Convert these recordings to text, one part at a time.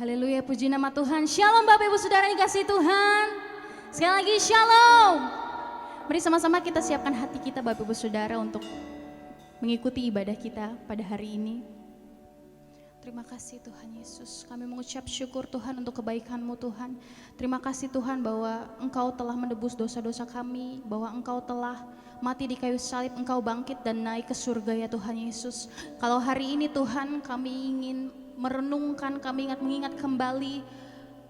Haleluya, puji nama Tuhan. Shalom Bapak Ibu Saudara yang kasih Tuhan. Sekali lagi shalom. Mari sama-sama kita siapkan hati kita Bapak Ibu Saudara untuk mengikuti ibadah kita pada hari ini. Terima kasih Tuhan Yesus. Kami mengucap syukur Tuhan untuk kebaikan-Mu Tuhan. Terima kasih Tuhan bahwa Engkau telah menebus dosa-dosa kami, bahwa Engkau telah mati di kayu salib, Engkau bangkit dan naik ke surga ya Tuhan Yesus. Kalau hari ini Tuhan kami ingin merenungkan, kami mengingat kembali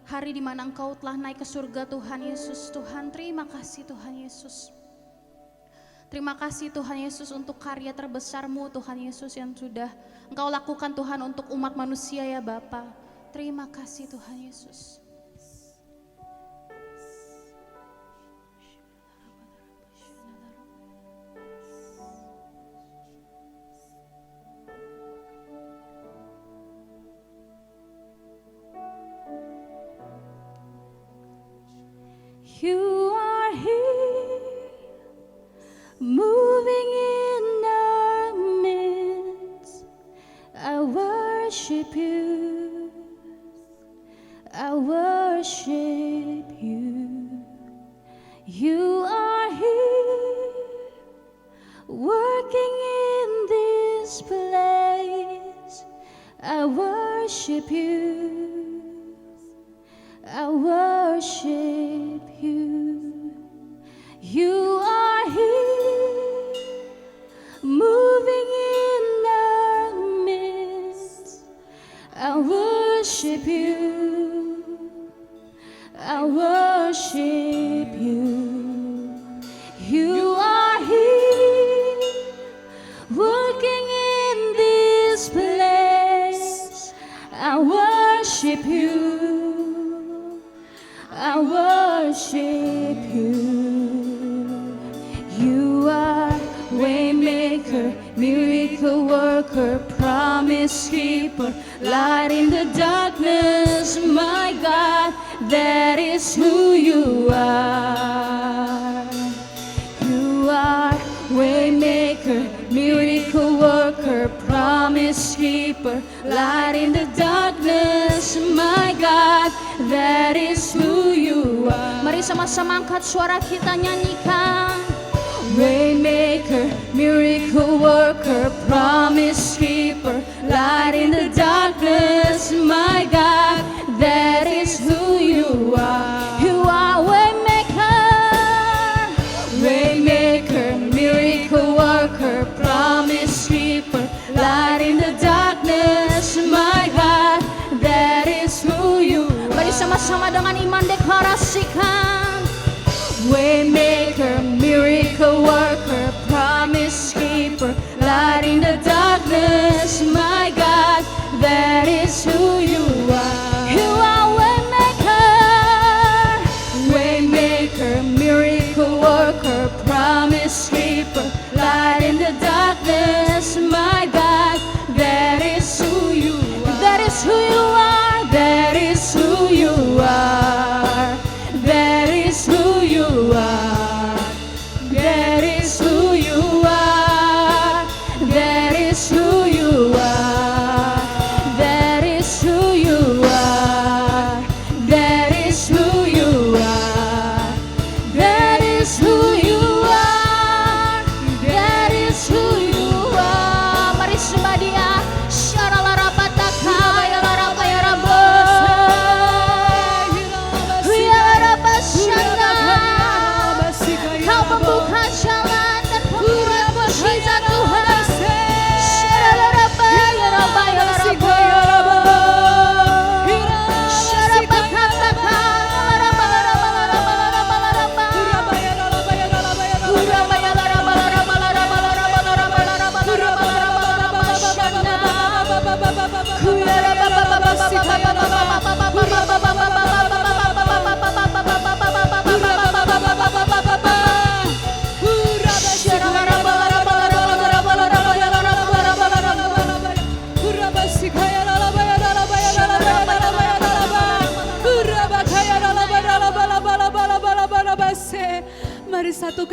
hari di mana Engkau telah naik ke surga Tuhan Yesus. Tuhan, terima kasih Tuhan Yesus. Terima kasih Tuhan Yesus untuk karya terbesar-Mu Tuhan Yesus yang sudah Engkau lakukan Tuhan untuk umat manusia ya Bapa. Terima kasih Tuhan Yesus. You are here, moving in our midst. I worship you, I worship you. You are here, working in this place. I worship you, I worship you. You are here, moving in our midst. I worship you, I worship you. You are here, working in this place. I worship you, I worship you. You are waymaker, miracle worker, promise keeper, light in the darkness. My God, that is who you are. You are waymaker, miracle worker, promise keeper, light in the darkness. My God, that is who you are. Mari sama-sama angkat suara kita nyanyikan. Waymaker, miracle worker, promise keeper, light in the darkness. My God, that is who you are. You are waymaker, waymaker, miracle worker, promise keeper, light in the darkness. My God, that is who you are. Mari sama-sama dengan iman deklarasikan. Waymaker, miracle worker, promise keeper, light in the dark.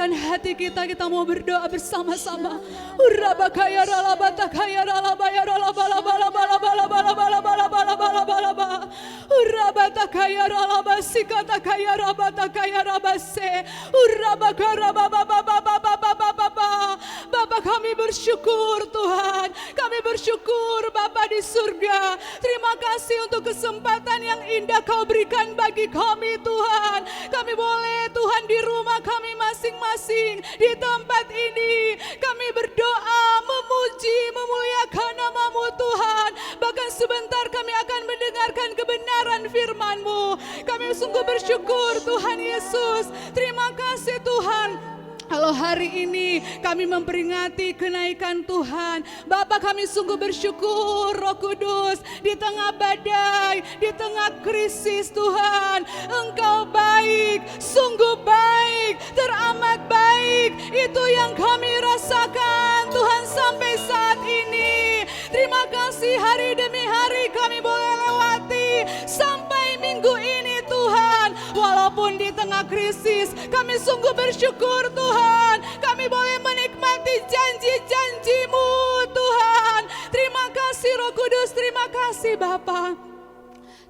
satukan hati kita mau berdoa bersama-sama. Urabakaya ralabatakaya ralabaya ralabalabalabalabalabalabalabalabalabalabalabalaba. Urabatakaya ralabasikataya rabatakaya rabase. Urabakara bababababababababa. Bapa, kami bersyukur Tuhan. Kami bersyukur Bapa di surga. Terima kasih untuk kesempatan yang indah Kau berikan bagi kami Tuhan. Kami boleh Tuhan di rumah kami masing-masing, di tempat ini kami berdoa, memuji, memuliakan nama-Mu Tuhan. Bahkan sebentar kami akan mendengarkan kebenaran firman-Mu. Kami sungguh bersyukur Tuhan Yesus. Terima kasih Tuhan. Kalau hari ini kami memperingati kenaikan Tuhan, Bapa, kami sungguh bersyukur Roh Kudus. Di tengah badai, di tengah krisis Tuhan, Engkau baik, sungguh baik, teramat baik. Itu yang kami rasakan Tuhan sampai saat ini. Terima kasih hari demi hari kami boleh lewati sampai minggu ini Tuhan. Walaupun di tengah krisis, kami sungguh bersyukur Tuhan. Kami boleh menikmati janji-janji-Mu Tuhan. Terima kasih Roh Kudus, terima kasih Bapa.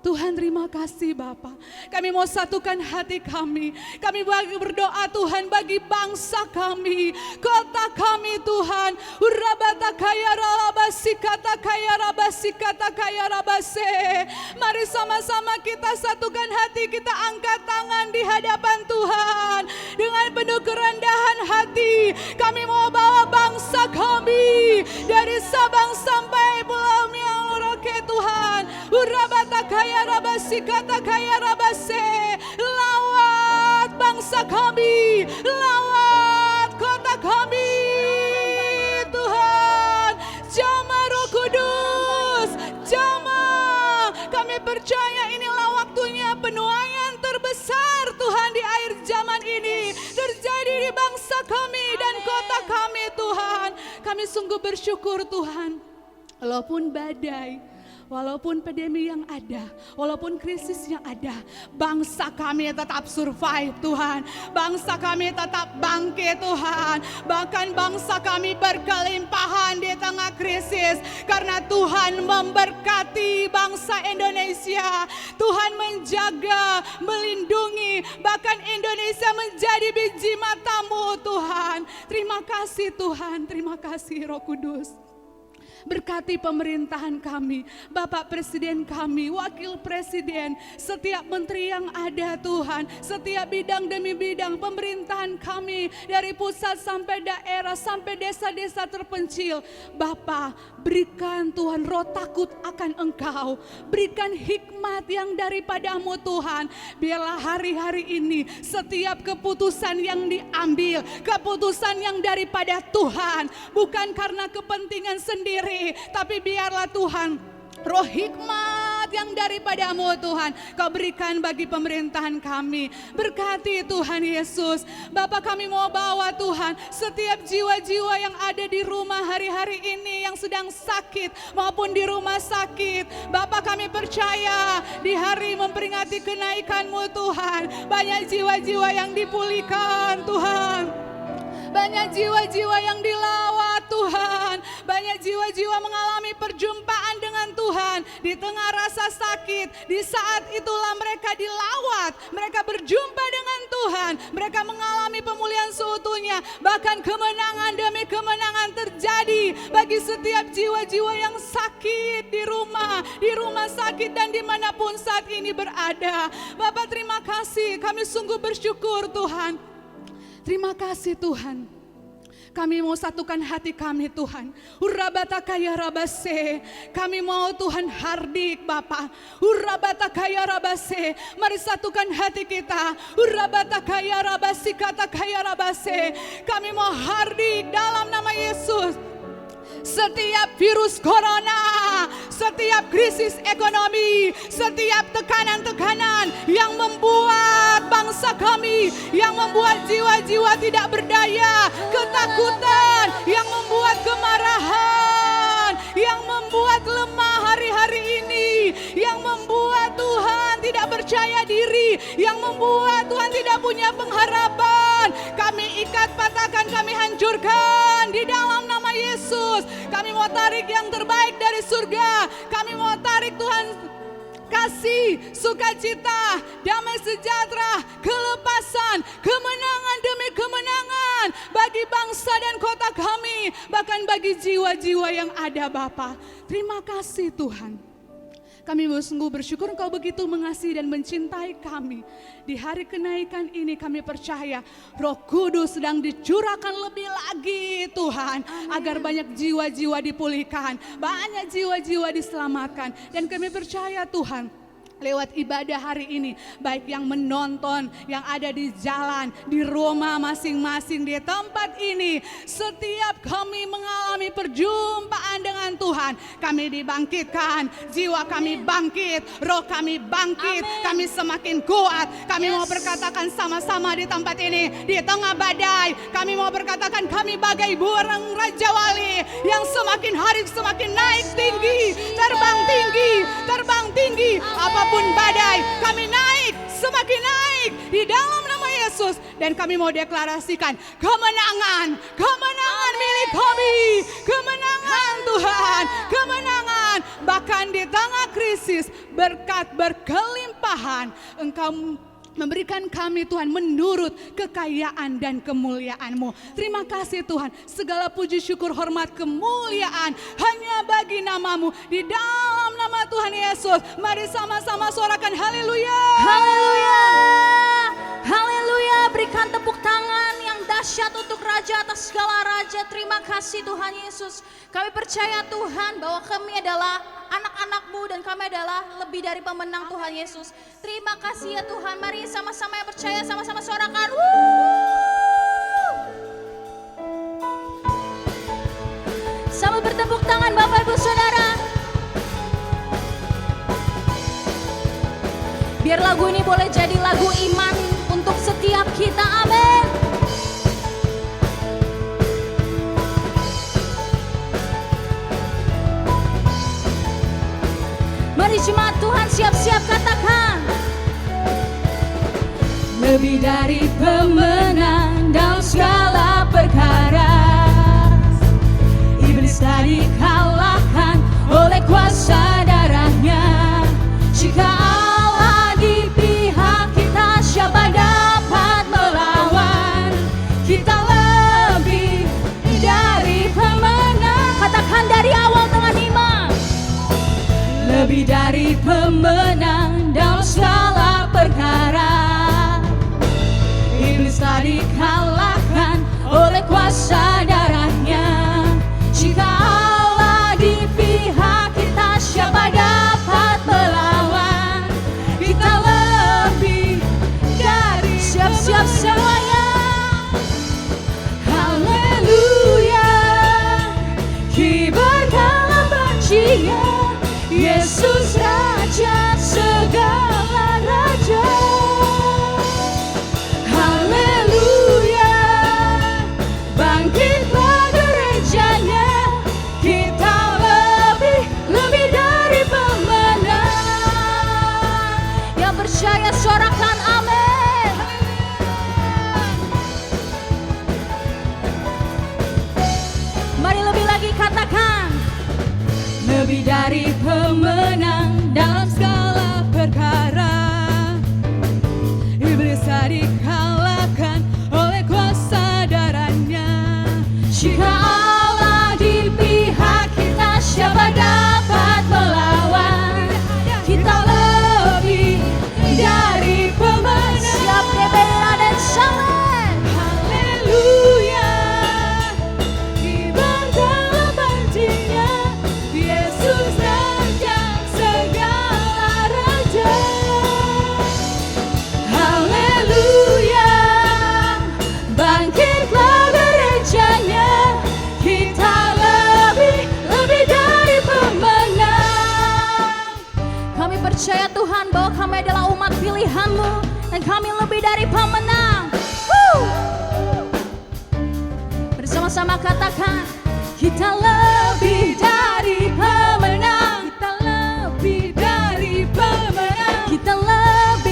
Tuhan, terima kasih Bapa. Kami mau satukan hati kami. Kami berdoa Tuhan bagi bangsa kami, kota kami Tuhan. Urabatakaya ralabasikataya rabasikataya rabase. Mari sama-sama kita satukan hati, kita angkat tangan di hadapan Tuhan. Dengan penuh kerendahan hati, kami mau bawa bangsa kami dari Sabang sampai Pulau Merauke Tuhan. Urabatakaya rabasikataya rabase. Lawat bangsa kami, lawat kota kami Tuhan. Jamah Roh Kudus, jamah. Kami percaya inilah waktunya penuaian terbesar Tuhan di akhir zaman ini terjadi di bangsa kami dan kota kami Tuhan. Kami sungguh bersyukur Tuhan. Walaupun badai, walaupun pandemi yang ada, walaupun krisis yang ada, bangsa kami tetap survive Tuhan. Bangsa kami tetap bangkit Tuhan. Bahkan bangsa kami berkelimpahan di tengah krisis. Karena Tuhan memberkati bangsa Indonesia. Tuhan menjaga, melindungi. Bahkan Indonesia menjadi biji mata-Mu Tuhan. Terima kasih Tuhan, terima kasih Roh Kudus. Berkati pemerintahan kami, Bapak Presiden kami, Wakil Presiden, setiap menteri yang ada Tuhan, setiap bidang demi bidang pemerintahan kami, dari pusat sampai daerah, sampai desa-desa terpencil. Bapak, berikan Tuhan roh takut akan Engkau, berikan hikmat yang daripada-Mu Tuhan. Biarlah hari-hari ini setiap keputusan yang diambil, keputusan yang daripada Tuhan, bukan karena kepentingan sendiri, tapi biarlah Tuhan roh hikmat yang daripada-Mu Tuhan Kau berikan bagi pemerintahan kami. Berkati Tuhan Yesus. Bapa, kami mau bawa Tuhan setiap jiwa-jiwa yang ada di rumah hari-hari ini yang sedang sakit maupun di rumah sakit. Bapa, kami percaya di hari memperingati kenaikan-Mu Tuhan, banyak jiwa-jiwa yang dipulihkan Tuhan. Banyak jiwa-jiwa yang dilawat Tuhan. Banyak jiwa-jiwa mengalami perjumpaan dengan Tuhan. Di tengah rasa sakit, di saat itulah mereka dilawat. Mereka berjumpa dengan Tuhan. Mereka mengalami pemulihan seutuhnya. Bahkan kemenangan demi kemenangan terjadi bagi setiap jiwa-jiwa yang sakit di rumah sakit dan dimanapun saat ini berada. Bapak, terima kasih. Kami sungguh bersyukur Tuhan. Terima kasih Tuhan. Kami mau satukan hati kami Tuhan. Urabatakaya rabase. Kami mau Tuhan hardik Bapa. Urabatakaya rabase. Mari satukan hati kita. Urabatakaya rabasi katakaya rabase. Kami mau hardik dalam nama Yesus. Setiap virus corona, setiap krisis ekonomi, setiap tekanan-tekanan yang membuat bangsa kami, yang membuat jiwa-jiwa tidak berdaya, ketakutan, yang membuat kemarahan, yang membuat lemah hari-hari ini, yang membuat Tuhan tidak percaya diri yang membuat Tuhan tidak punya pengharapan, kami ikat, patahkan, kami hancurkan di dalam nama Yesus. Kami mau tarik yang terbaik dari surga. Kami mau tarik Tuhan kasih, sukacita, damai sejahtera, kelepasan, kemenangan demi kemenangan bagi bangsa dan kota kami, bahkan bagi jiwa-jiwa yang ada Bapa. Terima kasih Tuhan. Kami sungguh bersyukur Engkau begitu mengasihi dan mencintai kami. Di hari kenaikan ini kami percaya Roh Kudus sedang dicurahkan lebih lagi Tuhan. Agar banyak jiwa-jiwa dipulihkan, banyak jiwa-jiwa diselamatkan. Dan kami percaya Tuhan, lewat ibadah hari ini, baik yang menonton, yang ada di jalan, di rumah masing-masing, di tempat ini, setiap kami mengalami perjumpaan dengan Tuhan, kami dibangkitkan, jiwa kami bangkit, roh kami bangkit, kami semakin kuat. Kami mau berkatakan sama-sama di tempat ini, di tengah badai, kami mau berkatakan kami bagai burung Raja Wali yang semakin hari semakin naik tinggi, terbang tinggi, terbang tinggi. Apapun badai, kami naik, semakin naik di dalam nama Yesus. Dan kami mau deklarasikan kemenangan, kemenangan milik kami, kemenangan Tuhan, kemenangan. Bahkan di tengah krisis, berkat berkelimpahan Engkau memberikan kami Tuhan menurut kekayaan dan kemuliaan-Mu. Terima kasih Tuhan, segala puji syukur hormat kemuliaan hanya bagi nama-Mu. Di dalam nama Tuhan Yesus, mari sama-sama suarakan haleluya. Haleluya, haleluya. Berikan tepuk tangan yang dahsyat untuk Raja atas segala Raja. Terima kasih Tuhan Yesus. Kami percaya Tuhan bahwa kami adalah anak-anak-Mu dan kami adalah lebih dari pemenang Tuhan Yesus. Terima kasih ya Tuhan. Mari sama-sama yang percaya, sama-sama suarakan. Sambil bertepuk tangan Bapak Ibu Saudara. Biar lagu ini boleh jadi lagu iman untuk setiap kita. Amin. Mari jemaat Tuhan siap-siap katakan. Lebih dari pemenang dalam segala perkara, iblis tak dikalahkan oleh kuasa darahnya. Jika Allah di pihak kita, siapa dapat melawan? Kita lebih dari pemenang. Katakan dari awal dengan iman. Lebih dari pemenang dalam segala perkara, iblis tak dikalahkan oleh kuasa darahnya. Jika Allah di pihak kita, siapa dapat melawan? Kita lebih dari siap-siap semuanya. Haleluya, kibarkanlah pujian Yesus Raja segala raja. Haleluya, bangkitlah gerejanya. Kita lebih dari pemenang. Yang percaya suarakan amin. Mari lebih lagi katakan. Lebih dari pemenang dalam segala perkara, iblis tak dikalahkan oleh kuasa darahnya. Jika Allah di pihak kita, siapa dapat melawan? Kita lebih dari pemenang. Siap dibela dan salam. Haleluya, kibarkanlah pujinya Yesus Raja segala raja. Haleluya, bangkitlah gerejanya. Kita lebih dari pemenang. Kami percaya Tuhan bahwa kami adalah umat pilihan-Mu dan kami lebih dari pemenang. Bersama-sama katakan, kita lebih dari pemenang. Kita lebih dari pemenang. Kita lebih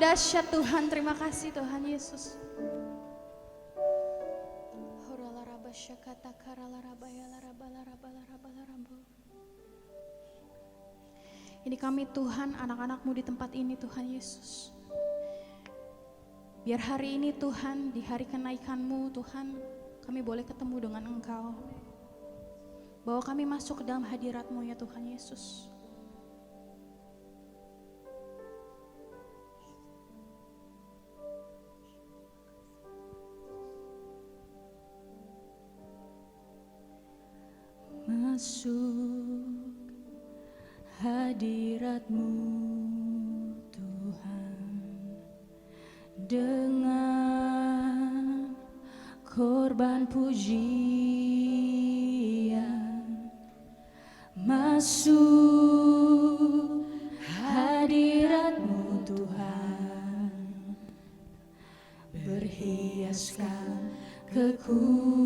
dahsyat Tuhan, terima kasih Tuhan Yesus. Ini kami Tuhan, anak-anak-Mu di tempat ini Tuhan Yesus. Biar hari ini Tuhan, di hari kenaikan-Mu Tuhan, kami boleh ketemu dengan Engkau. Bawa kami masuk ke dalam hadirat-Mu ya Tuhan Yesus. Masuk hadirat-Mu Tuhan, dengan korban pujian. Masuk hadirat-Mu Tuhan, berhiaskan kekudusan.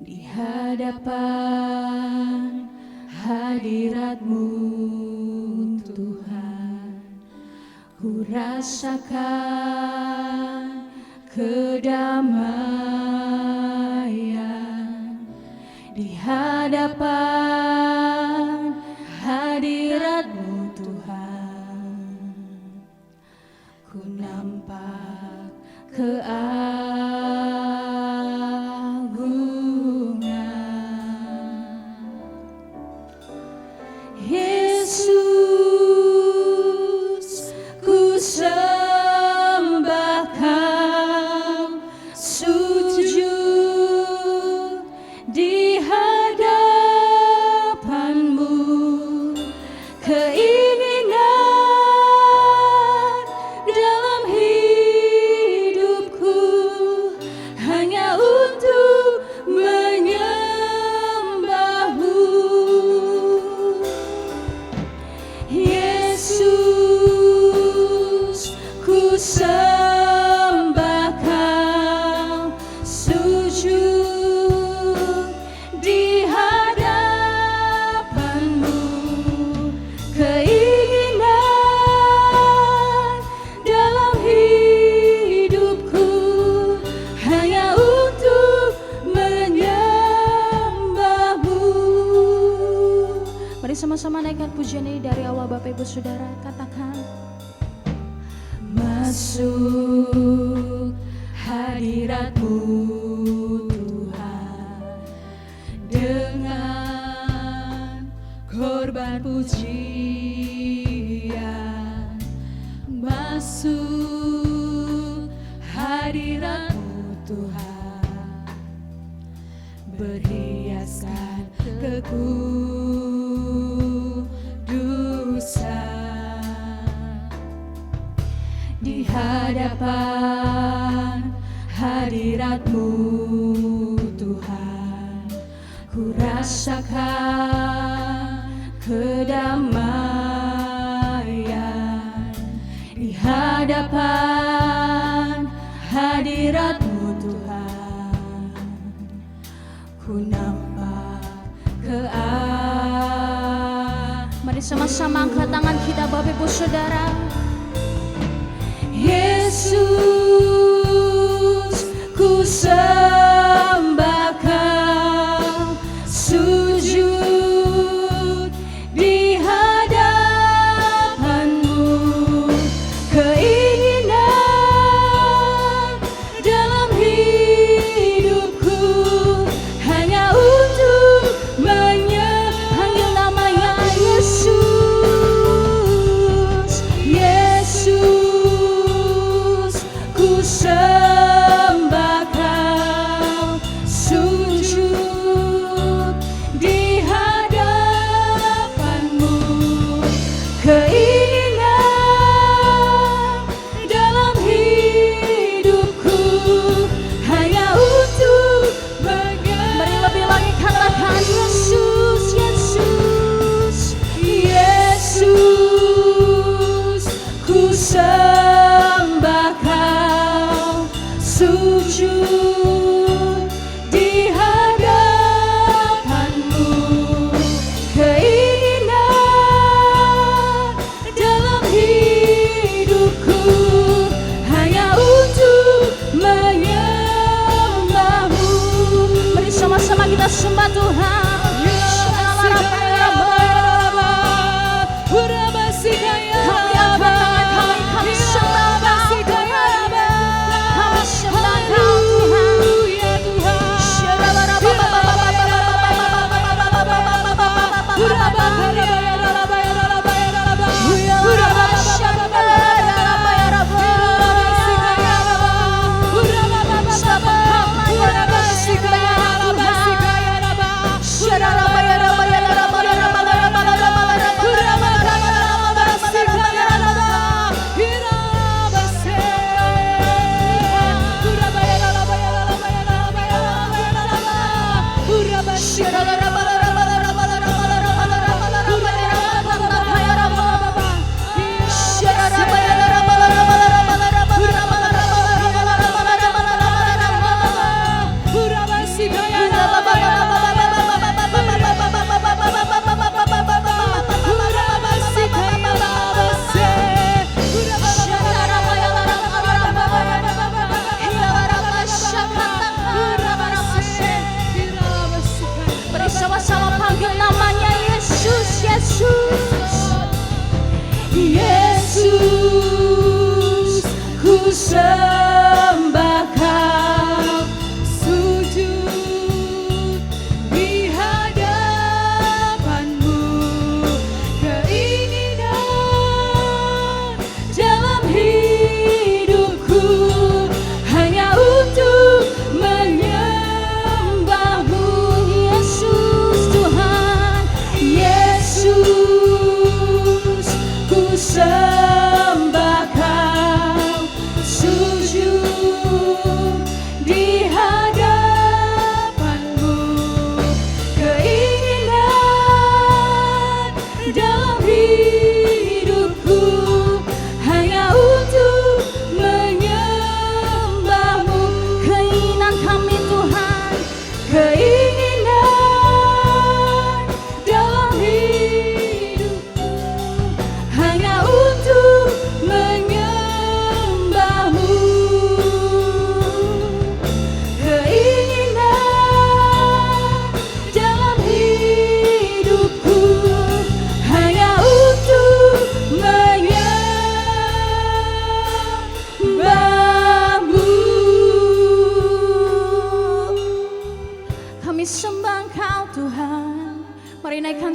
Di hadapan hadirat-Mu Tuhan, ku rasakan kedamaian. Di hadapan hadirat-Mu Tuhan, ku nampak Yesus, ku sembah Kau, sujud di hadapan-Mu. Keinginan dalam hidupku hanya untuk menyembah-Mu. Yesus, ku sembah Kau, sujud di hadapan-Mu. Keinginan dalam hidupku hanya untuk menyembah-Mu. Mari sama-sama naikkan pujian ini dari awal Bapak Ibu Saudara, katakan. Masuk hadirat-Mu Tuhan, dengan korban pujian. Masuk hadirat-Mu Tuhan, berhiaskan kekudusan. Di hadapan hadirat-Mu Tuhan, ku rasakan kedamaian. Di hadapan hadirat-Mu Tuhan, ku nampak Mari sama-sama angkat tangan kita Bapak Ibu Saudara. Yesus, ku sembah Kau, sujud di hadapan-Mu. Keinginan dalam hidupku hanya untuk menyembah namanya Yesus. Yesus, ku sembah Kau, sujud di hadapan-Mu. Keinginan dalam hidupku hanya untuk menyembah. Mari lebih lagi katakan Yesus, Yesus, Yesus, ku sembah Kau, sujud di hadapan-Mu.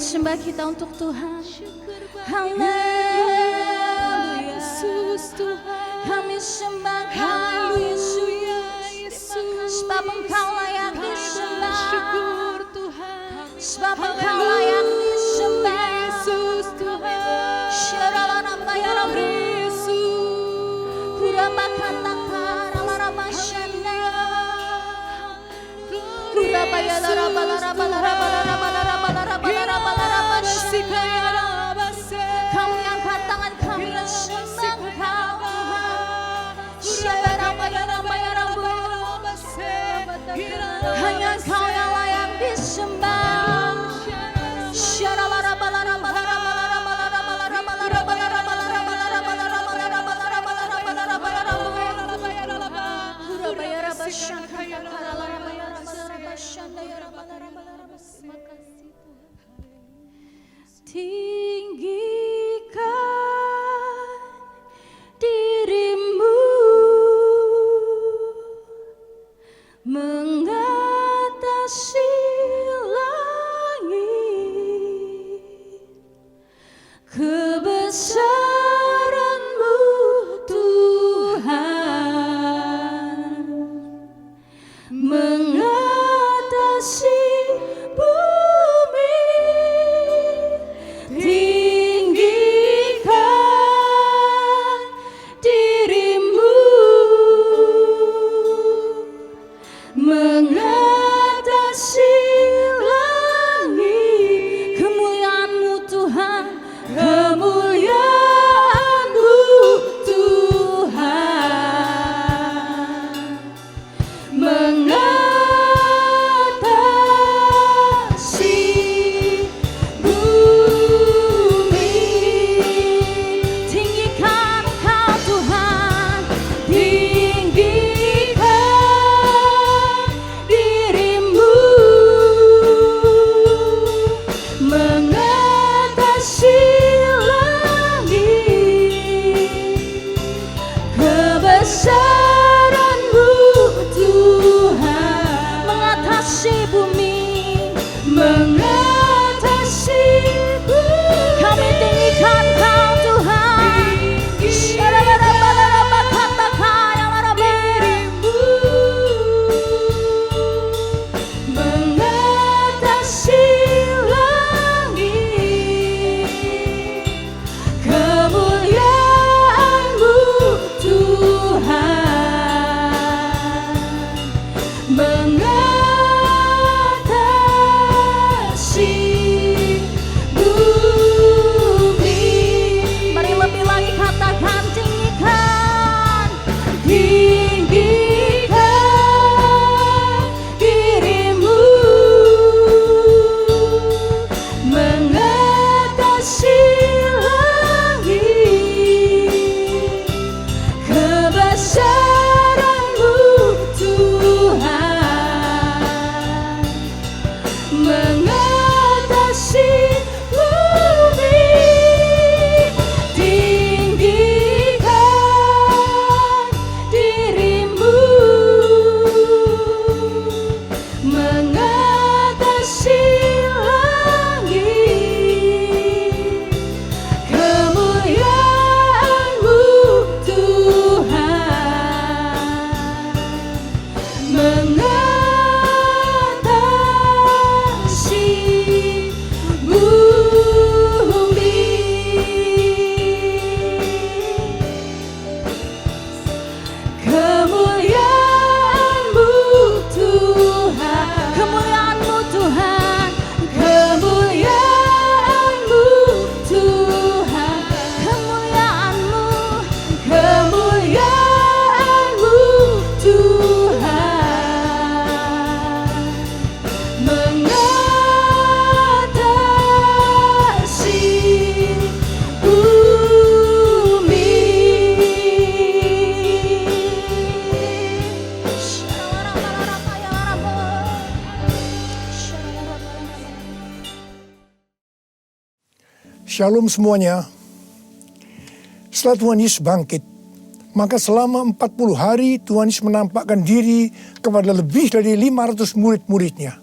sembah kita untuk Tuhan. Haleluya, Yesus Tuhan. Kami sembah Kau, Haleluya, Yesus. sebab Engkau layak Kami disembah. bersyukur Tuhan. Sebab Engkau layak disembah. Yesus Tuhan. Syaralana ya Rabbi. Yesus. Kurabakataka ralaraba syanda. Kurabaya laraba laraba laraba laraba laraba laraba laraba laraba syanda. Kami angkat tangan kami dan sembah Engkau Tuhan. Syabaraba ya Rabbi ya Rabbi. Hanya Engkau yang layak disembah. Syaralaraba laraba laraba laraba laraba laraba laraba laraba laraba laraba laraba laraba laraba laraba laraba laraba. Kurabaya raba syanda ya laraba ya raba laraba syanda ya raba laraba laraba. Terima kasih Tuhan. Tinggikan dirimu mengatasi langit, kebesaran-Mu Tuhan mengatasi bumi. Tinggikan dirimu mengatasi langit, kemuliaan-Mu Tuhan, kemuliaan-Mu Tuhan mengatasi bumi. Tinggikan Engkau Tuhan, tinggikan dirimu mengatasi langit, kebesaran-Mu Tuhan mengatasi bumi, mengatasi bumi. Kami tinggikan Kau Tuhan. Syarabaraba katakan yang dirimu mengatasi langit, kemuliaan-Mu Tuhan mengatasi bumi. Mari lebih lagi katakan tinggikan, tinggikan dirimu mengatasi langit, kebesaran-Mu Tuhan mengatasi bumi. Tinggikan dirimu mengatasi langit, kemuliaan-Mu Tuhan mengatasi bumi. Kemuliaan-Mu Tuhan, kemuliaan-Mu Tuhan, kemuliaan-Mu Tuhan, kemuliaan-Mu, kemuliaan-Mu Tuhan mengatasi bumi. Shalom semuanya. Setelah Tuhan Yesus bangkit, maka selama 40 hari Tuhan Yesus menampakkan diri kepada lebih dari 500 murid-muridnya.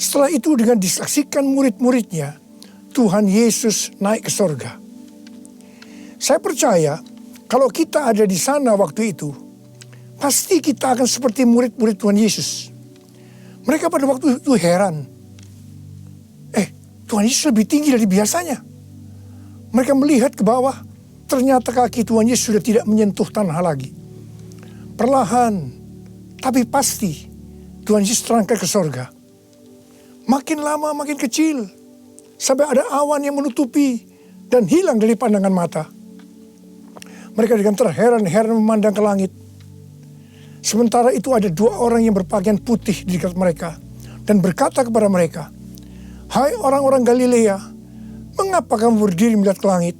Setelah itu dengan disaksikan murid-muridnya, Tuhan Yesus naik ke sorga. Saya percaya kalau kita ada di sana waktu itu, pasti kita akan seperti murid-murid Tuhan Yesus. Mereka pada waktu itu heran. Tuhan Yesus lebih tinggi dari biasanya. Mereka melihat ke bawah, ternyata kaki Tuhan Yesus sudah tidak menyentuh tanah lagi. Perlahan, tapi pasti, Tuhan Yesus terangkat ke sorga. Makin lama makin kecil, sampai ada awan yang menutupi dan hilang dari pandangan mata. Mereka dengan terheran-heran memandang ke langit. Sementara itu ada dua orang yang berpakaian putih di dekat mereka dan berkata kepada mereka, "Hai orang-orang Galilea, mengapa kamu berdiri melihat ke langit?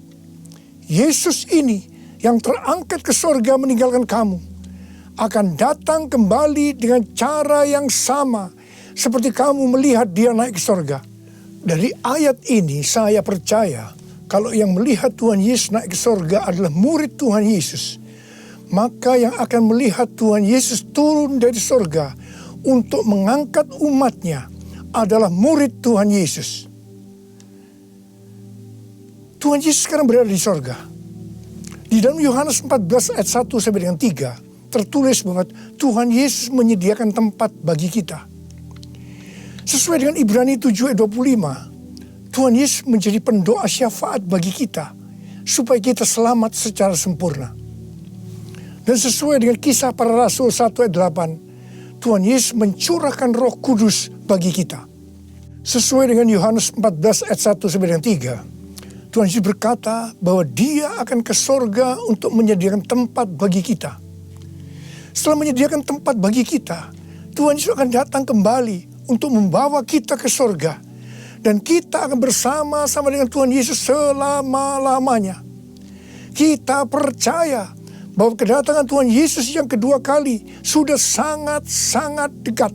Yesus ini yang terangkat ke sorga meninggalkan kamu, akan datang kembali dengan cara yang sama seperti kamu melihat dia naik ke sorga." Dari ayat ini saya percaya kalau yang melihat Tuhan Yesus naik ke sorga adalah murid Tuhan Yesus, maka yang akan melihat Tuhan Yesus turun dari sorga untuk mengangkat umatnya adalah murid Tuhan Yesus. Tuhan Yesus sekarang berada di sorga. Di dalam Yohanes 14 ayat 1 sampai dengan 3 tertulis bahwa Tuhan Yesus menyediakan tempat bagi kita. Sesuai dengan Ibrani 7 ayat 25, Tuhan Yesus menjadi pendoa syafaat bagi kita supaya kita selamat secara sempurna. Dan sesuai dengan Kisah Para Rasul 1 ayat 8, Tuhan Yesus mencurahkan Roh Kudus bagi kita. Sesuai dengan Yohanes 14 ayat 1 sampai dengan 3, Tuhan Yesus berkata bahwa dia akan ke sorga untuk menyediakan tempat bagi kita. Setelah menyediakan tempat bagi kita, Tuhan Yesus akan datang kembali untuk membawa kita ke sorga. Dan kita akan bersama-sama dengan Tuhan Yesus selama-lamanya. Kita percaya bahwa kedatangan Tuhan Yesus yang kedua kali sudah sangat-sangat dekat.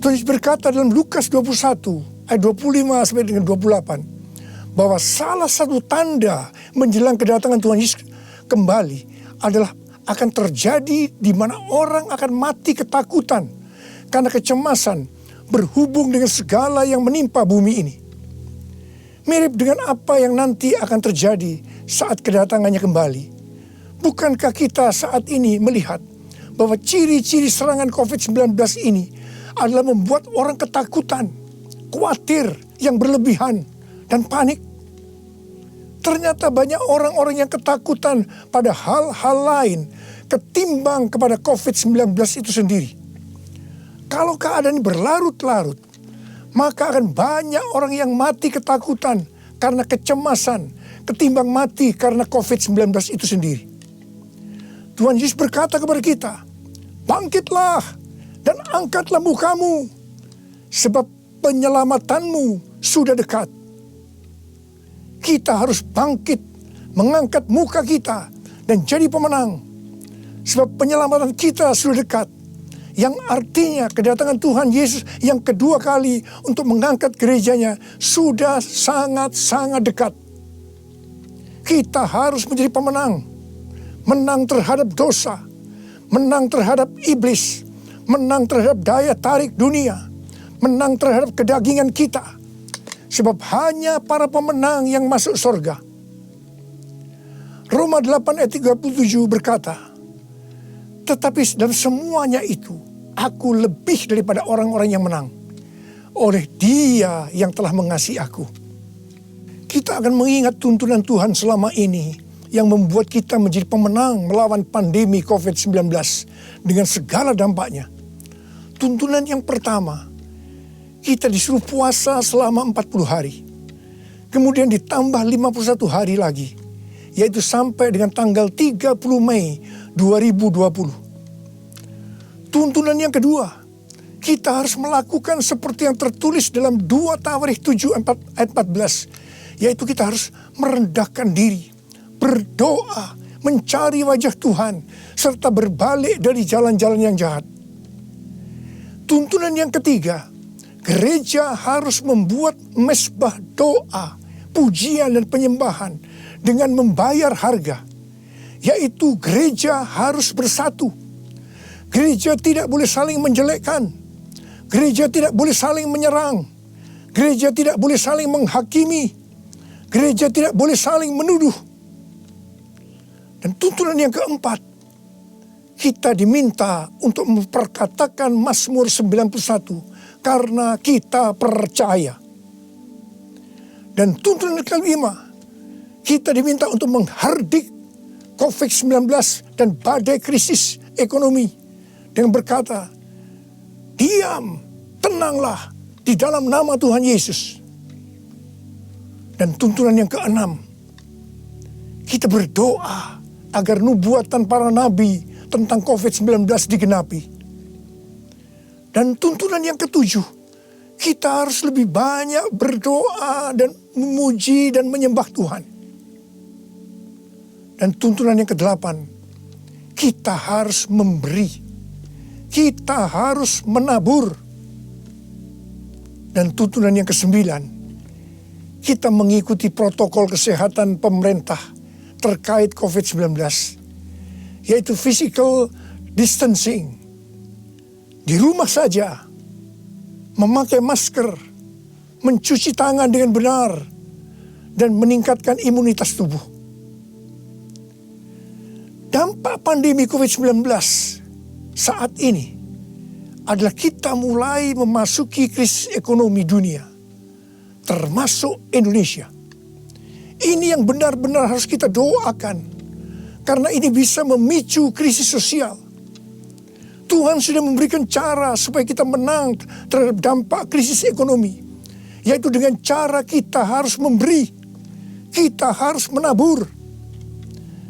Tuhan Yesus berkata dalam Lukas 21 ayat 25 sampai dengan 28 bahwa salah satu tanda menjelang kedatangan Tuhan Yesus kembali adalah akan terjadi di mana orang akan mati ketakutan karena kecemasan berhubung dengan segala yang menimpa bumi ini. Mirip dengan apa yang nanti akan terjadi saat kedatangannya kembali. Bukankah kita saat ini melihat bahwa ciri-ciri serangan COVID-19 ini adalah membuat orang ketakutan, khawatir, yang berlebihan, dan panik? Ternyata banyak orang-orang yang ketakutan pada hal-hal lain ketimbang kepada COVID-19 itu sendiri. Kalau keadaan berlarut-larut, maka akan banyak orang yang mati ketakutan karena kecemasan ketimbang mati karena COVID-19 itu sendiri. Tuhan Yesus berkata kepada kita, "Bangkitlah dan angkatlah mukamu, sebab penyelamatanmu sudah dekat." Kita harus bangkit, mengangkat muka kita, dan jadi pemenang. Sebab penyelamatan kita sudah dekat. Yang artinya kedatangan Tuhan Yesus yang kedua kali untuk mengangkat gerejanya sudah sangat-sangat dekat. Kita harus menjadi pemenang. Menang terhadap dosa, menang terhadap iblis, menang terhadap daya tarik dunia, menang terhadap kedagingan kita. Sebab hanya para pemenang yang masuk surga. Roma 8 ayat 37 berkata, "Tetapi dalam semuanya itu, aku lebih daripada orang-orang yang menang, oleh Dia yang telah mengasihi aku." Kita akan mengingat tuntunan Tuhan selama ini yang membuat kita menjadi pemenang melawan pandemi COVID-19 dengan segala dampaknya. Tuntunan yang pertama, kita disuruh puasa selama 40 hari. Kemudian ditambah 51 hari lagi, yaitu sampai dengan tanggal 30 Mei 2020. Tuntunan yang kedua, kita harus melakukan seperti yang tertulis dalam 2 Tawarikh 7 ayat 14, yaitu kita harus merendahkan diri, berdoa, mencari wajah Tuhan, serta berbalik dari jalan-jalan yang jahat. Tuntunan yang ketiga, gereja harus membuat mezbah doa, pujian dan penyembahan dengan membayar harga, yaitu gereja harus bersatu. Gereja tidak boleh saling menjelekkan. Gereja tidak boleh saling menyerang. Gereja tidak boleh saling menghakimi. Gereja tidak boleh saling menuduh. Dan tuntunan yang keempat, kita diminta untuk memperkatakan Mazmur 91 karena kita percaya. Dan tuntunan yang kelima, kita diminta untuk menghardik COVID-19 dan badai krisis ekonomi dengan berkata, diam, tenanglah di dalam nama Tuhan Yesus. Dan tuntunan yang keenam, kita berdoa agar nubuatan para nabi tentang COVID-19 digenapi. Dan tuntunan yang ketujuh, kita harus lebih banyak berdoa dan memuji dan menyembah Tuhan. Dan tuntunan yang kedelapan, kita harus memberi. Kita harus menabur. Dan tuntunan yang kesembilan, kita mengikuti protokol kesehatan pemerintah terkait COVID-19, yaitu physical distancing. Di rumah saja, memakai masker, mencuci tangan dengan benar, dan meningkatkan imunitas tubuh. Dampak pandemi COVID-19 saat ini adalah kita mulai memasuki krisis ekonomi dunia, termasuk Indonesia. Ini yang benar-benar harus kita doakan, karena ini bisa memicu krisis sosial. Tuhan sudah memberikan cara supaya kita menang terhadap dampak krisis ekonomi, yaitu dengan cara kita harus memberi, kita harus menabur.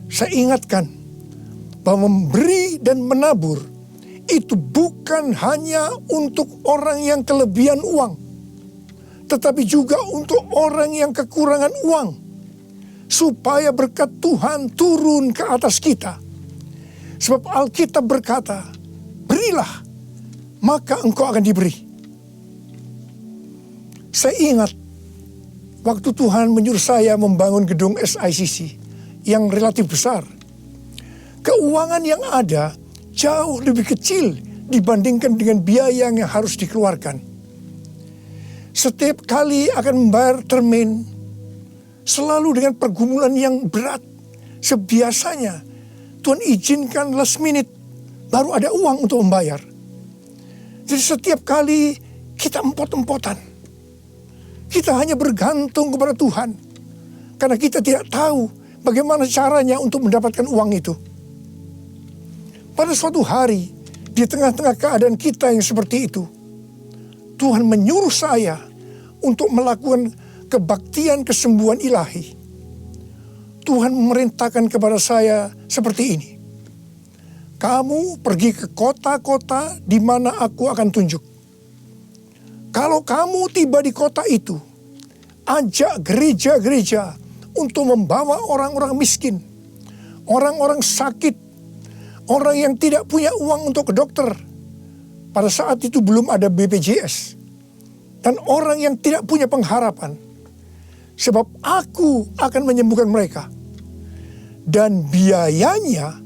Saya ingatkan bahwa memberi dan menabur itu bukan hanya untuk orang yang kelebihan uang, tetapi juga untuk orang yang kekurangan uang, supaya berkat Tuhan turun ke atas kita. Sebab Alkitab berkata, berilah, maka engkau akan diberi. Saya ingat waktu Tuhan menyuruh saya membangun gedung SICC yang relatif besar. Keuangan yang ada jauh lebih kecil dibandingkan dengan biaya yang harus dikeluarkan. Setiap kali akan membayar termin, selalu dengan pergumulan yang berat. Sebiasanya Tuhan izinkan last minute, baru ada uang untuk membayar. Jadi setiap kali kita empot-empotan. Kita hanya bergantung kepada Tuhan. Karena kita tidak tahu bagaimana caranya untuk mendapatkan uang itu. Pada suatu hari, di tengah-tengah keadaan kita yang seperti itu, Tuhan menyuruh saya untuk melakukan kebaktian kesembuhan ilahi. Tuhan memerintahkan kepada saya seperti ini. Kamu pergi ke kota-kota di mana aku akan tunjuk. Kalau kamu tiba di kota itu, ajak gereja-gereja untuk membawa orang-orang miskin, orang-orang sakit, orang yang tidak punya uang untuk ke dokter. Pada saat itu belum ada BPJS. Dan orang yang tidak punya pengharapan. Sebab aku akan menyembuhkan mereka. Dan biayanya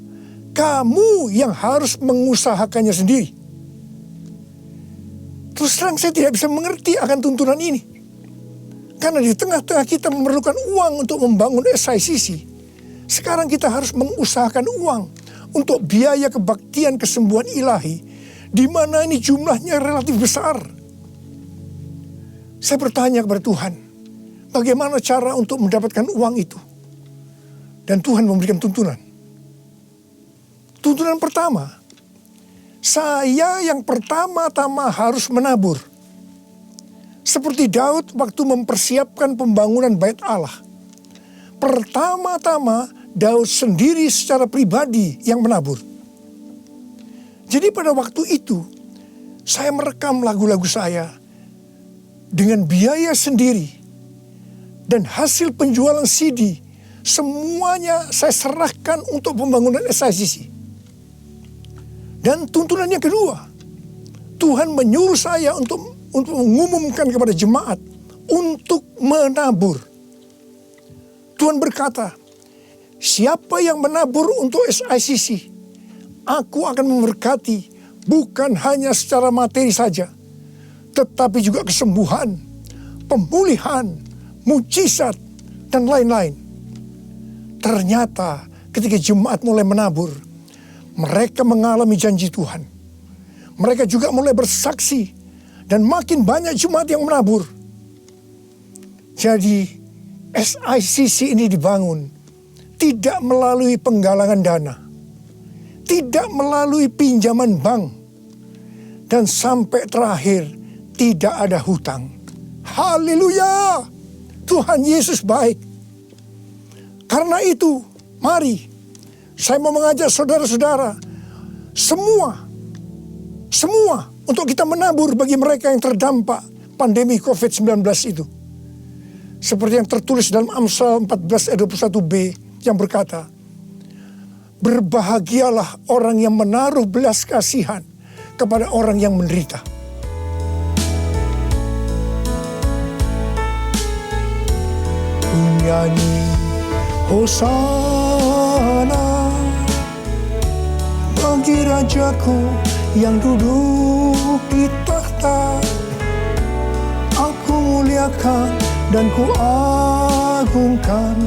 kamu yang harus mengusahakannya sendiri. Terus terang saya tidak bisa mengerti akan tuntunan ini. Karena di tengah-tengah kita memerlukan uang untuk membangun SICC. Sekarang kita harus mengusahakan uang untuk biaya kebaktian kesembuhan ilahi, di mana ini jumlahnya relatif besar. Saya bertanya kepada Tuhan, bagaimana cara untuk mendapatkan uang itu? Dan Tuhan memberikan tuntunan. Tuntunan pertama, saya yang pertama-tama harus menabur. Seperti Daud waktu mempersiapkan pembangunan Bait Allah. Pertama-tama Daud sendiri secara pribadi yang menabur. Jadi pada waktu itu, saya merekam lagu-lagu saya dengan biaya sendiri. Dan hasil penjualan CD, semuanya saya serahkan untuk pembangunan SICC. Dan tuntunan yang kedua, Tuhan menyuruh saya untuk mengumumkan kepada jemaat untuk menabur. Tuhan berkata, siapa yang menabur untuk SICC, aku akan memberkati bukan hanya secara materi saja, tetapi juga kesembuhan, pemulihan, mujizat, dan lain-lain. Ternyata ketika jemaat mulai menabur, mereka mengalami janji Tuhan. Mereka juga mulai bersaksi, dan makin banyak jemaat yang menabur. Jadi SICC ini dibangun tidak melalui penggalangan dana, tidak melalui pinjaman bank, dan sampai terakhir tidak ada hutang. Haleluya! Tuhan Yesus baik. Karena itu, mari saya mau mengajak saudara-saudara semua untuk kita menabur bagi mereka yang terdampak pandemi COVID-19 itu. Seperti yang tertulis dalam Amsal 14 ayat 21b yang berkata, berbahagialah orang yang menaruh belas kasihan kepada orang yang menderita. Nyanyi Hosana bagi Rajaku yang duduk di takhta. Aku muliakan dan ku agungkan,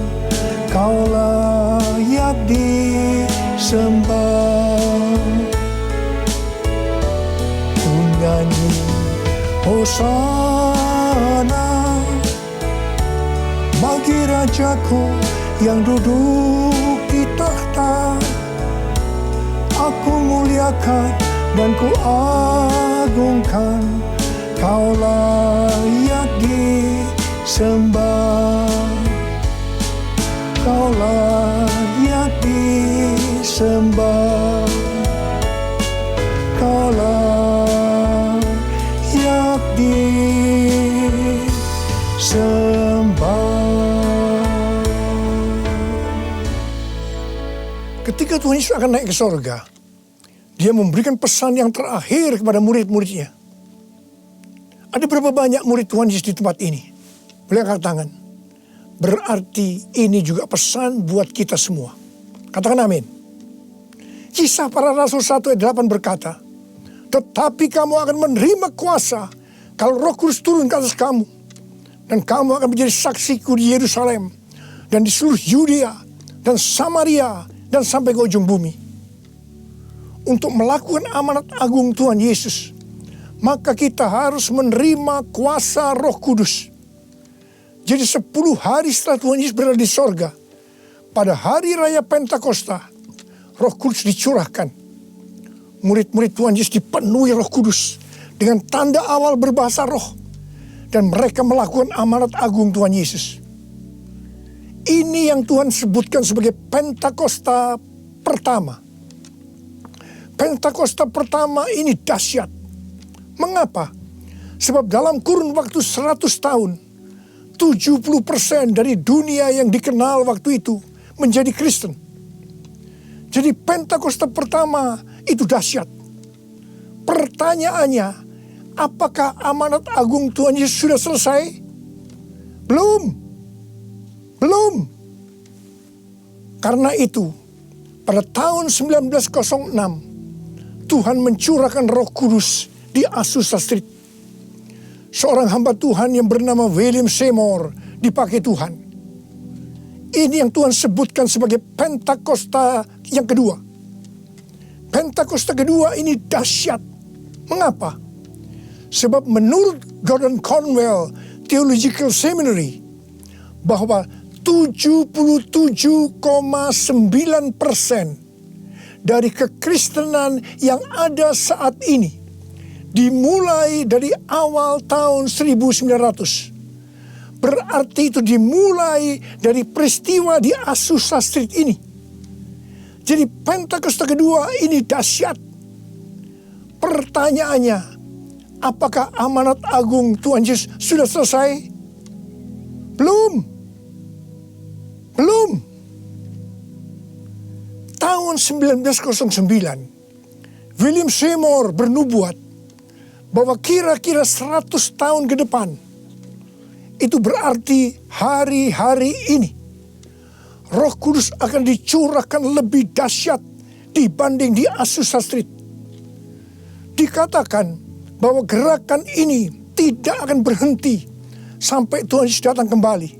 Kau layak disembah. Ku nyanyi Hosana bagi Rajaku yang duduk di takhta. Aku muliakan dan ku agungkan, Kau layak disembah. Kau layak disembah. Kau layak disembah. Ketika Tuhan Yesus akan naik ke sorga, Dia memberikan pesan yang terakhir kepada murid-muridnya. Ada berapa banyak murid Tuhan Yesus di tempat ini? Boleh angkat tangan. Berarti ini juga pesan buat kita semua. Katakan amin. Kisah Para Rasul 1 ayat 8 berkata, tetapi kamu akan menerima kuasa kalau Roh Kudus turun ke atas kamu. Dan kamu akan menjadi saksiku di Yerusalem dan di seluruh Yudea dan Samaria dan sampai ke ujung bumi. Untuk melakukan amanat agung Tuhan Yesus, maka kita harus menerima kuasa Roh Kudus. Jadi 10 hari setelah Tuhan Yesus berada di sorga, pada hari raya Pentakosta, Roh Kudus dicurahkan. Murid-murid Tuhan Yesus dipenuhi Roh Kudus dengan tanda awal berbahasa roh. Dan mereka melakukan amanat agung Tuhan Yesus. Ini yang Tuhan sebutkan sebagai Pentakosta pertama. Pentakosta pertama ini dahsyat. Mengapa? Sebab dalam kurun waktu 100 tahun, 70% dari dunia yang dikenal waktu itu menjadi Kristen. Jadi Pentakosta pertama itu dahsyat. Pertanyaannya, apakah amanat agung Tuhan Yesus sudah selesai? Belum. Karena itu, pada tahun 1906, Tuhan mencurahkan Roh Kudus di Azusa Street. Seorang hamba Tuhan yang bernama William Seymour dipakai Tuhan. Ini yang Tuhan sebutkan sebagai Pentakosta yang kedua. Pentakosta kedua ini dahsyat. Mengapa? Sebab menurut Gordon Conwell Theological Seminary, bahwa 77,9% dari kekristenan yang ada saat ini dimulai dari awal tahun 1900. Berarti itu dimulai dari peristiwa di Azusa Street ini. Jadi Pentakosta kedua ini dahsyat. Pertanyaannya, apakah amanat agung Tuhan Yesus sudah selesai? Belum. Tahun 1909, William Seymour bernubuat bahwa kira-kira 100 tahun ke depan, itu berarti hari-hari ini, Roh Kudus akan dicurahkan lebih dahsyat dibanding di Azusa Street. Dikatakan bahwa gerakan ini tidak akan berhenti sampai Tuhan Yesus datang kembali.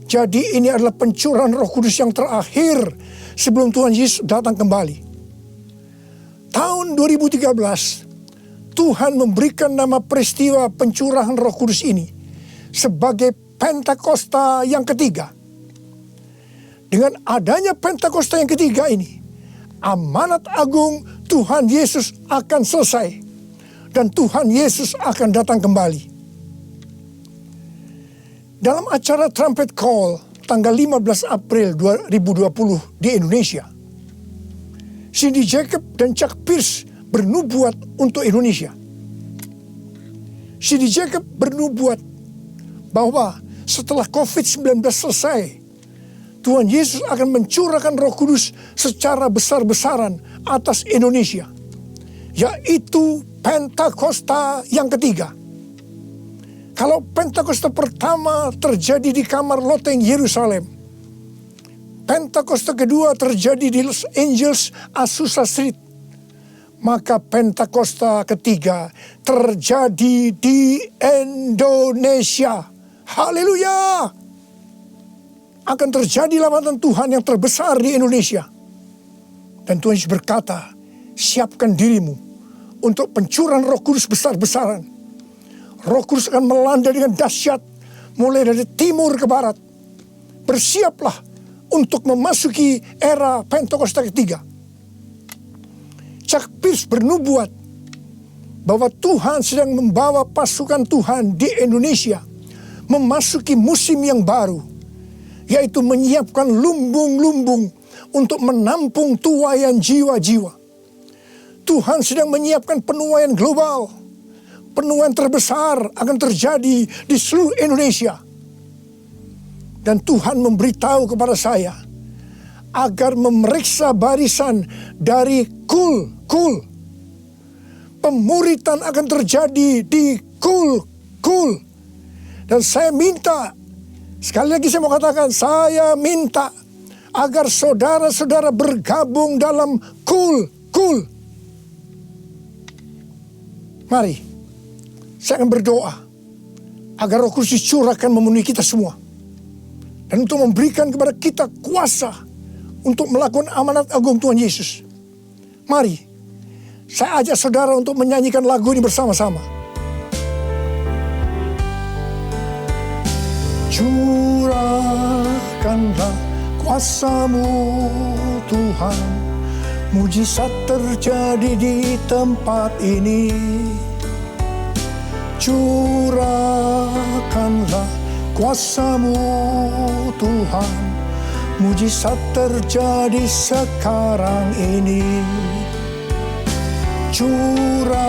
Jadi ini adalah pencurahan Roh Kudus yang terakhir sebelum Tuhan Yesus datang kembali. Tahun 2013, Tuhan memberikan nama peristiwa pencurahan Roh Kudus ini sebagai Pentakosta yang ketiga. Dengan adanya Pentakosta yang ketiga ini, amanat agung Tuhan Yesus akan selesai dan Tuhan Yesus akan datang kembali. Dalam acara Trumpet Call tanggal 15 April 2020 di Indonesia, Cindy Jacob dan Chuck Pierce bernubuat untuk Indonesia. Cindy Jacob bernubuat bahwa setelah COVID-19 selesai, Tuhan Yesus akan mencurahkan Roh Kudus secara besar-besaran atas Indonesia, yaitu Pentakosta yang ketiga. Kalau Pentakosta pertama terjadi di kamar loteng Yerusalem, Pentakosta kedua terjadi di Los Angeles, Azusa Street, maka Pentakosta ketiga terjadi di Indonesia. Haleluya! Akan terjadi lambatan Tuhan yang terbesar di Indonesia. Dan Tuhan Yesus berkata, siapkan dirimu untuk pencurahan Roh Kudus besar-besaran. Roh Kudus akan melanda dengan dahsyat mulai dari timur ke barat. Bersiaplah untuk memasuki era Pentakosta ketiga. Chuck Pierce bernubuat bahwa Tuhan sedang membawa pasukan Tuhan di Indonesia memasuki musim yang baru, yaitu menyiapkan lumbung-lumbung untuk menampung tuaian jiwa-jiwa. Tuhan sedang menyiapkan penuaian global. Penuaian terbesar akan terjadi di seluruh Indonesia. Dan Tuhan memberitahu kepada saya agar memeriksa barisan dari kul. Pemuritan akan terjadi di kul. Dan saya minta, sekali lagi saya mau katakan, saya minta agar saudara-saudara bergabung dalam kul. Mari, saya akan berdoa agar Roh Kudus dicurahkan memenuhi kita semua. Dan untuk memberikan kepada kita kuasa untuk melakukan amanat agung Tuhan Yesus. Mari, saya ajak saudara untuk menyanyikan lagu ini bersama-sama. Curahkanlah kuasa-Mu Tuhan, mujizat terjadi di tempat ini. Curahkanlah kuasa-Mu Tuhan, mujizat terjadi sekarang ini. Curahkanlah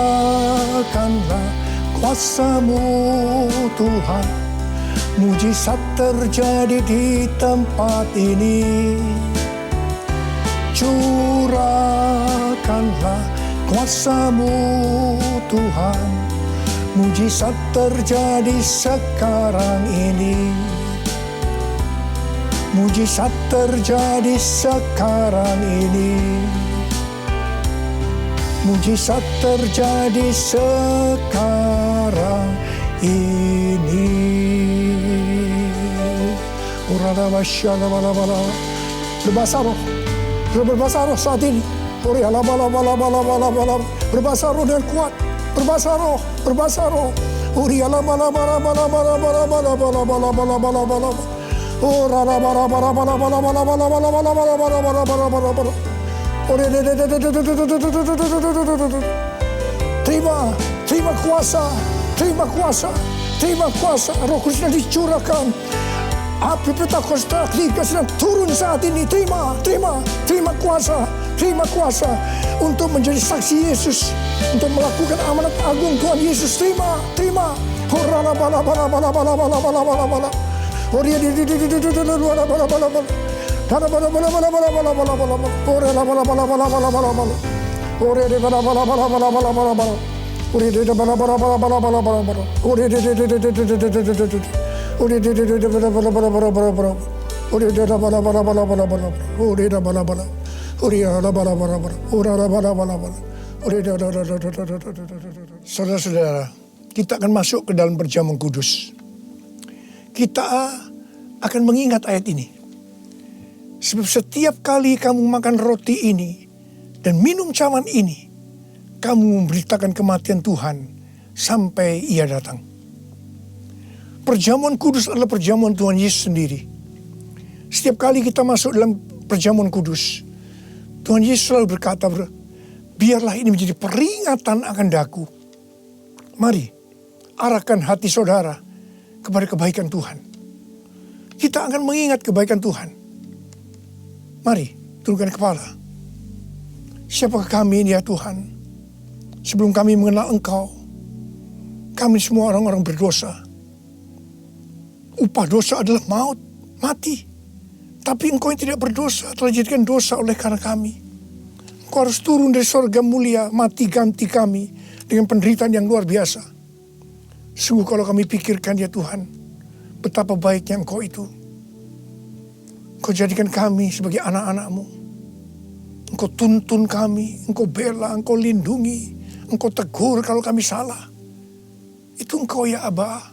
kuasa-Mu Tuhan, mujizat terjadi di tempat ini. Curahkanlah kuasa-Mu Tuhan, mujizat terjadi sekarang ini. Mujizat terjadi sekarang ini. Mujizat terjadi sekarang ini. Berbahasa roh. Berbahasa roh saat ini. Berbahasa roh dengan kuat. Berbahasa roh. Berbahasa roh. Terima kuasa. Roh Kudus dicurahkan. Api Pentakosta ketiga sedang turun saat ini. Terima kuasa untuk menjadi saksi Yesus, untuk melakukan amanat agung Tuhan Yesus. Terima. Saudara-saudara, kita akan masuk ke dalam perjamuan kudus. Kita akan mengingat ayat ini. Sebab setiap kali kamu makan roti ini dan minum cawan ini, kamu memberitakan kematian Tuhan sampai Ia datang. Perjamuan kudus adalah perjamuan Tuhan Yesus sendiri. Setiap kali kita masuk dalam perjamuan kudus, Tuhan Yesus selalu berkata, biarlah ini menjadi peringatan akan daku. Mari, arahkan hati saudara kepada kebaikan Tuhan. Kita akan mengingat kebaikan Tuhan. Mari, tundukkan kepala. Siapakah kami ini ya Tuhan? Sebelum kami mengenal Engkau, kami semua orang-orang berdosa. Upah dosa adalah maut, mati. Tapi Engkau yang tidak berdosa telah dijadikan dosa oleh karena kami. Engkau harus turun dari sorga mulia, mati ganti kami dengan penderitaan yang luar biasa. Sungguh kalau kami pikirkan ya Tuhan, betapa baiknya Engkau itu. Engkau jadikan kami sebagai anak-anak-Mu. Engkau tuntun kami, Engkau bela, Engkau lindungi, Engkau tegur kalau kami salah. Itu Engkau ya Aba,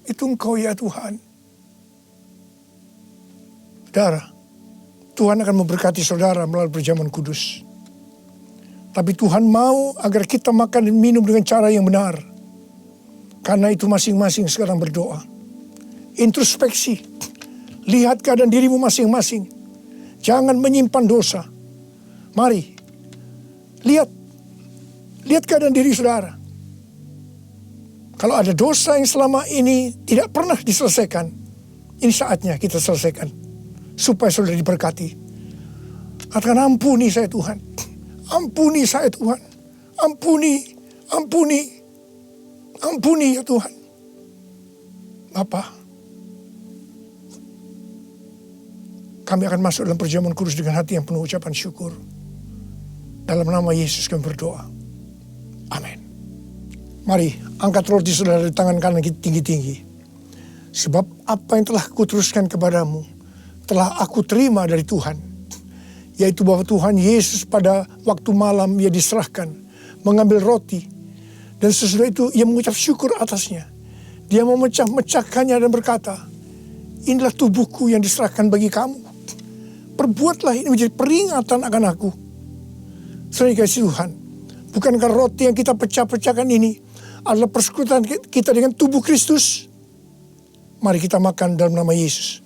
itu Engkau ya Tuhan. Saudara, Tuhan akan memberkati saudara melalui perjamuan kudus. Tapi Tuhan mau agar kita makan dan minum dengan cara yang benar. Karena itu masing-masing sekarang berdoa. Introspeksi. Lihat keadaan dirimu masing-masing. Jangan menyimpan dosa. Mari. Lihat keadaan diri saudara. Kalau ada dosa yang selama ini tidak pernah diselesaikan, ini saatnya kita selesaikan. Supaya saudara diberkati. Katakan, ampuni saya Tuhan. Ampuni saya Tuhan. Ampuni ya Tuhan. Bapa, kami akan masuk dalam perjamuan kudus dengan hati yang penuh ucapan syukur. Dalam nama Yesus kami berdoa. Amin. Mari angkat roti saudara di tangan kanan kita tinggi-tinggi. Sebab apa yang telah kuteruskan kepadamu telah aku terima dari Tuhan. Yaitu bahwa Tuhan Yesus pada waktu malam Ia diserahkan, mengambil roti. Dan sesudah itu Ia mengucap syukur atasnya. Dia memecah-mecahkannya dan berkata, inilah tubuhku yang diserahkan bagi kamu. Perbuatlah ini menjadi peringatan akan aku. Saudara kasih Tuhan, bukankah roti yang kita pecah-pecahkan ini adalah persekutuan kita dengan tubuh Kristus? Mari kita makan dalam nama Yesus.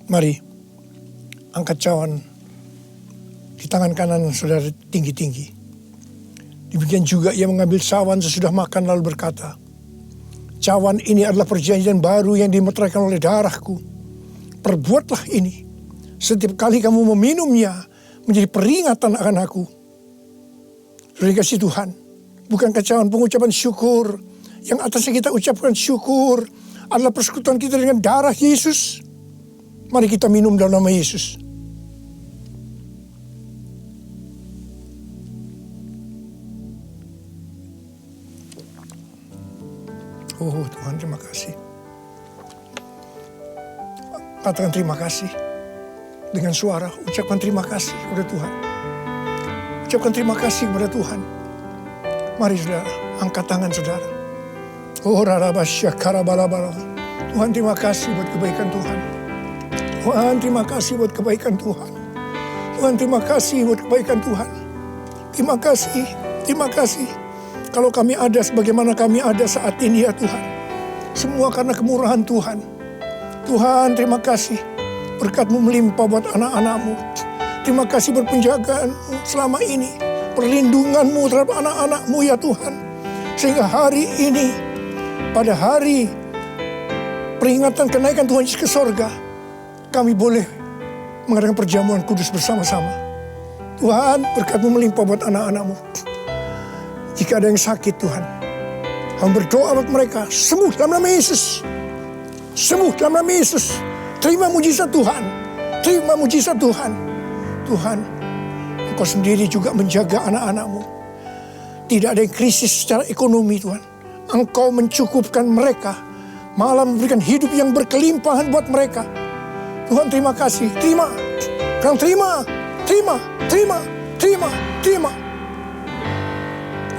Mari, angkat cawan di tangan kanan saudara tinggi-tinggi. Demikian juga Ia mengambil cawan sesudah makan lalu berkata, cawan ini adalah perjanjian baru yang dimeteraikan oleh darahku. Perbuatlah ini. Setiap kali kamu meminumnya menjadi peringatan akan aku. Saudara kasih Tuhan, bukankah cawan pengucapan syukur yang atasnya kita ucapkan syukur adalah persekutuan kita dengan darah Yesus? Mari kita minum dalam nama Yesus. Oh Tuhan, terima kasih. Katakan terima kasih. Dengan suara, ucapkan terima kasih kepada Tuhan. Ucapkan terima kasih kepada Tuhan. Mari saudara, angkat tangan saudara. Oh rarabasya karabalabala. Tuhan terima kasih buat kebaikan Tuhan. Tuhan terima kasih buat kebaikan Tuhan. Tuhan terima kasih buat kebaikan Tuhan. Terima kasih. Kalau kami ada sebagaimana kami ada saat ini ya Tuhan. Semua karena kemurahan Tuhan. Tuhan terima kasih. Berkat-Mu melimpah buat anak-anak-Mu. Terima kasih buat penjagaan-Mu selama ini. Perlindungan-Mu terhadap anak-anak-Mu ya Tuhan. Sehingga hari ini, pada hari peringatan kenaikan Tuhan Yesus ke sorga, kami boleh mengadakan perjamuan kudus bersama-sama. Tuhan, berkat-Mu melimpah buat anak-anak-Mu. Jika ada yang sakit Tuhan, kami berdoa buat mereka, sembuh dalam nama Yesus. Sembuh dalam nama Yesus. Terima mujizat Tuhan. Terima mujizat Tuhan. Tuhan, Engkau sendiri juga menjaga anak-anak-Mu. tidak ada yang krisis secara ekonomi Tuhan. Engkau mencukupkan mereka, malah memberikan hidup yang berkelimpahan buat mereka. Tuhan terima kasih, terima. Kau terima.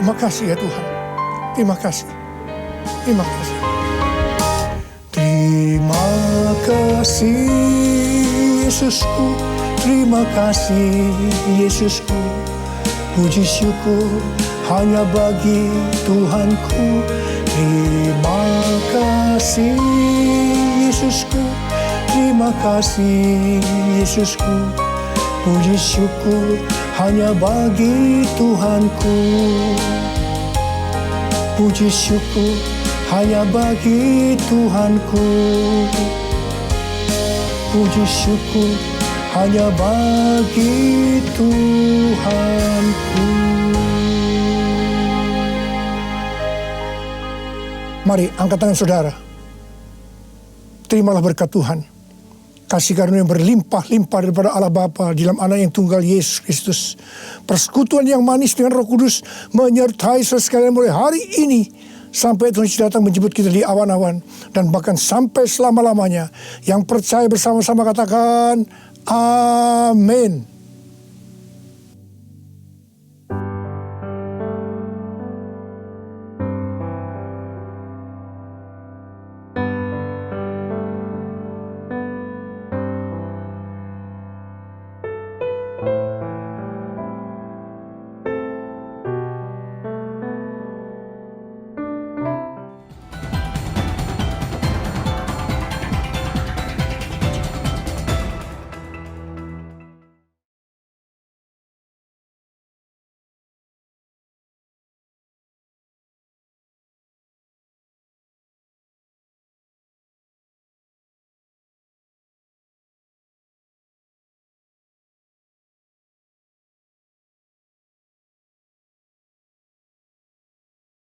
Terima kasih ya Tuhan. Terima kasih. Terima kasih Yesusku. Terima kasih Yesusku. Puji syukur hanya bagi Tuhanku. Terima kasih Yesusku. Terima kasih Yesusku. Puji syukur hanya bagi Tuhanku. Puji syukur hanya bagi Tuhanku. Puji syukur hanya bagi Tuhanku. Mari angkat tangan saudara. Terimalah berkat Tuhan. Kasih karunia yang berlimpah-limpah daripada Allah Bapa di dalam Anak yang tunggal Yesus Kristus. Persekutuan yang manis dengan Roh Kudus menyertai saudara sekalian mulai hari ini sampai Tuhan Yesus datang menjemput kita di awan-awan dan bahkan sampai selama-lamanya. Yang percaya bersama-sama katakan amin.